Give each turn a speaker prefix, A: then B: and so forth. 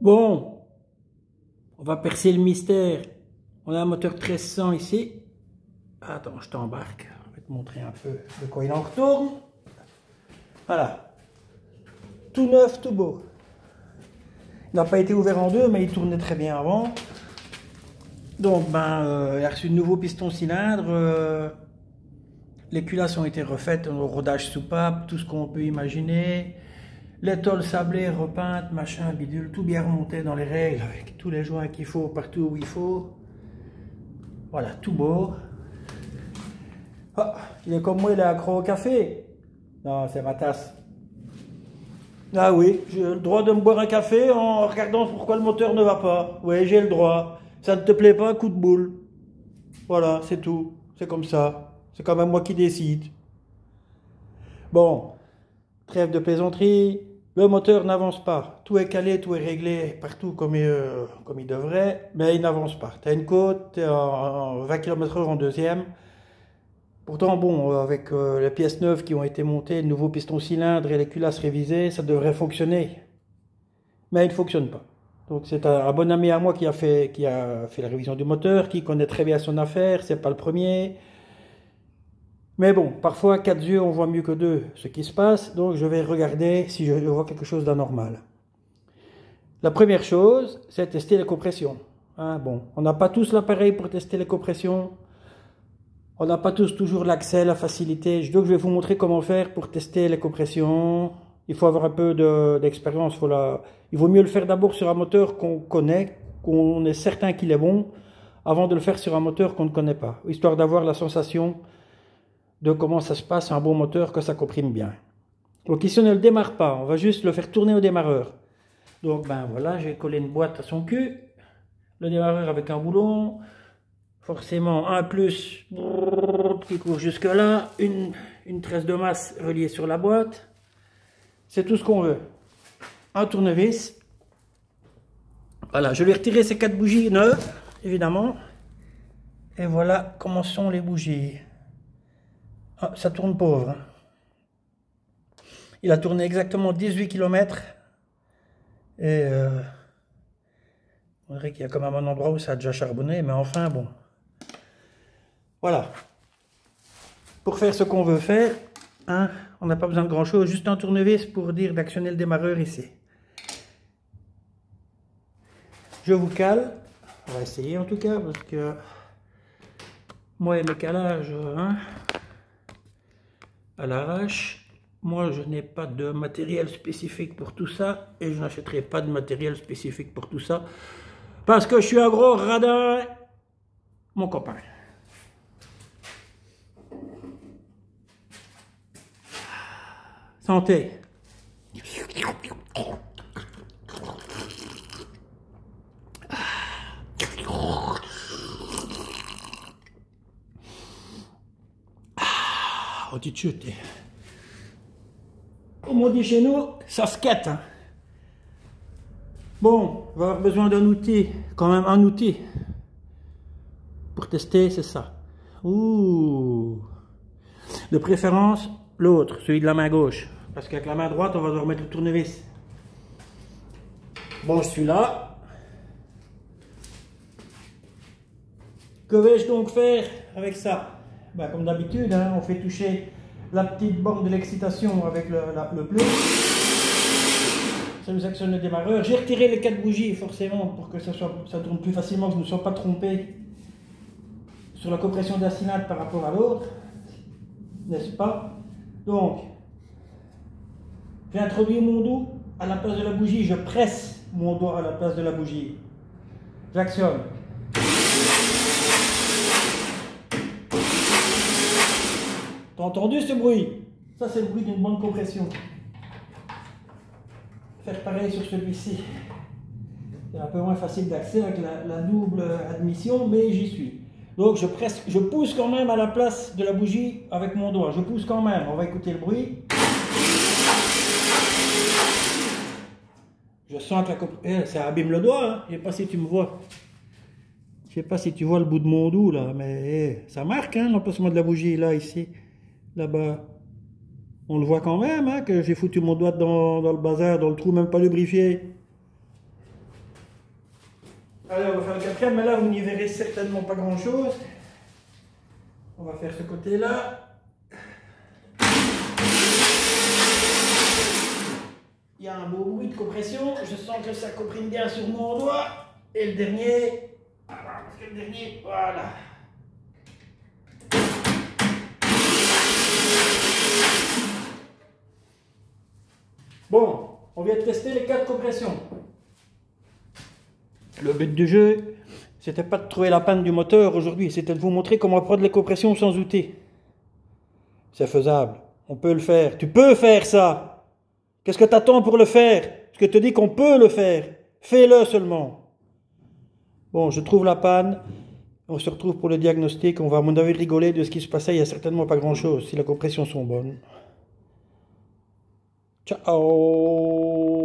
A: Bon, on va percer le mystère. On a un moteur 1300 ici. Attends, je t'embarque. Je vais te montrer un peu de quoi il en retourne. Voilà. Tout neuf, tout beau. Il n'a pas été ouvert en deux, mais il tournait très bien avant. Donc, il a reçu de nouveaux pistons cylindres. Les culasses ont été refaites, au rodage soupape, tout ce qu'on peut imaginer. Les tôles sablées, repeintes, machin, bidule, tout bien remonté dans les règles, avec tous les joints qu'il faut, partout où il faut. Voilà, tout beau. Ah, il est comme moi, il est accro au café. Non, c'est ma tasse. Ah oui, j'ai le droit de me boire un café en regardant pourquoi le moteur ne va pas. Oui, j'ai le droit. Ça ne te plaît pas, coup de boule. Voilà, c'est tout. C'est comme ça. C'est quand même moi qui décide. Bon, trêve de plaisanterie. Le moteur n'avance pas. Tout est calé, tout est réglé partout comme il devrait, mais il n'avance pas. Tu as une côte, tu es en 20 km/h en deuxième. Pourtant, bon, avec les pièces neuves qui ont été montées, le nouveau piston cylindre et les culasses révisées, ça devrait fonctionner. Mais il ne fonctionne pas. Donc c'est un bon ami à moi qui a fait la révision du moteur, qui connaît très bien son affaire, c'est pas le premier. Mais bon, parfois, à 4 yeux, on voit mieux que 2 ce qui se passe, donc je vais regarder si je vois quelque chose d'anormal. La première chose, c'est tester les compressions. Hein, bon, on n'a pas tous l'appareil pour tester les compressions. On n'a pas tous toujours l'accès, la facilité. Donc je vais vous montrer comment faire pour tester les compressions. Il faut avoir un peu d'expérience. Il vaut mieux le faire d'abord sur un moteur qu'on connaît, qu'on est certain qu'il est bon, avant de le faire sur un moteur qu'on ne connaît pas, histoire d'avoir la sensation de comment ça se passe un bon moteur, que ça comprime bien. Donc ici on ne le démarre pas, on va juste le faire tourner au démarreur. Donc voilà, j'ai collé une boîte à son cul, le démarreur avec un boulon, forcément un plus qui court jusque là, une tresse de masse reliée sur la boîte, c'est tout ce qu'on veut. Un tournevis, voilà, je vais retirer ces 4 bougies neuves, évidemment, et voilà comment sont les bougies. Ah, ça tourne pauvre. Il a tourné exactement 18 km. Et on dirait qu'il y a quand même un endroit où ça a déjà charbonné, mais enfin bon. Voilà. Pour faire ce qu'on veut faire, hein, on n'a pas besoin de grand chose, juste un tournevis pour dire d'actionner le démarreur ici. Je vous cale. On va essayer en tout cas, parce que moi et mes calages, hein, à l'arrache. Moi, je n'ai pas de matériel spécifique pour tout ça, et je n'achèterai pas de matériel spécifique pour tout ça, parce que je suis un gros radin, mon copain. Santé. Oh, tu te chutes. Comme on dit chez nous, ça se quête. Hein. Bon, on va avoir besoin d'un outil, quand même un outil. Pour tester, c'est ça. Ouh. De préférence, l'autre, celui de la main gauche. Parce qu'avec la main droite, on va devoir mettre le tournevis. Bon, je suis là. Que vais-je donc faire avec ça? Comme d'habitude, hein, on fait toucher la petite borne de l'excitation avec le plus. Ça nous actionne le démarreur. J'ai retiré les 4 bougies forcément pour que ça tourne plus facilement, que je ne me sois pas trompé sur la compression d'un cylindre par rapport à l'autre. N'est-ce pas? Donc, j'introduis mon doigt à la place de la bougie, je presse mon doigt à la place de la bougie. J'actionne. T'as entendu ce bruit? Ça, c'est le bruit d'une bonne compression. Faire pareil sur celui-ci. C'est un peu moins facile d'accès avec la double admission, mais j'y suis. Donc je pousse quand même à la place de la bougie avec mon doigt. Je pousse quand même. On va écouter le bruit. Je sens que ça abîme le doigt. Hein. Je ne sais pas si tu me vois. Je ne sais pas si tu vois le bout de mon doigt là, mais ça marque hein, l'emplacement de la bougie là, ici. Là-bas, on le voit quand même, hein, que j'ai foutu mon doigt dans le bazar, dans le trou même pas lubrifié. Allez, on va faire le quatrième, mais là vous n'y verrez certainement pas grand chose. On va faire ce côté-là. Il y a un beau bruit de compression, je sens que ça comprime bien sur mon doigt. Et le dernier, voilà. Bon, on vient de tester les 4 compressions. Le but du jeu, c'était pas de trouver la panne du moteur aujourd'hui, c'était de vous montrer comment prendre les compressions sans outil. C'est faisable, on peut le faire. Tu peux faire ça. Qu'est-ce que tu attends pour le faire? Parce que je te dis qu'on peut le faire. Fais-le seulement. Bon, je trouve la panne. On se retrouve pour le diagnostic. On va à mon avis rigoler de ce qui se passait. Il n'y a certainement pas grand-chose si les compressions sont bonnes. Ciao!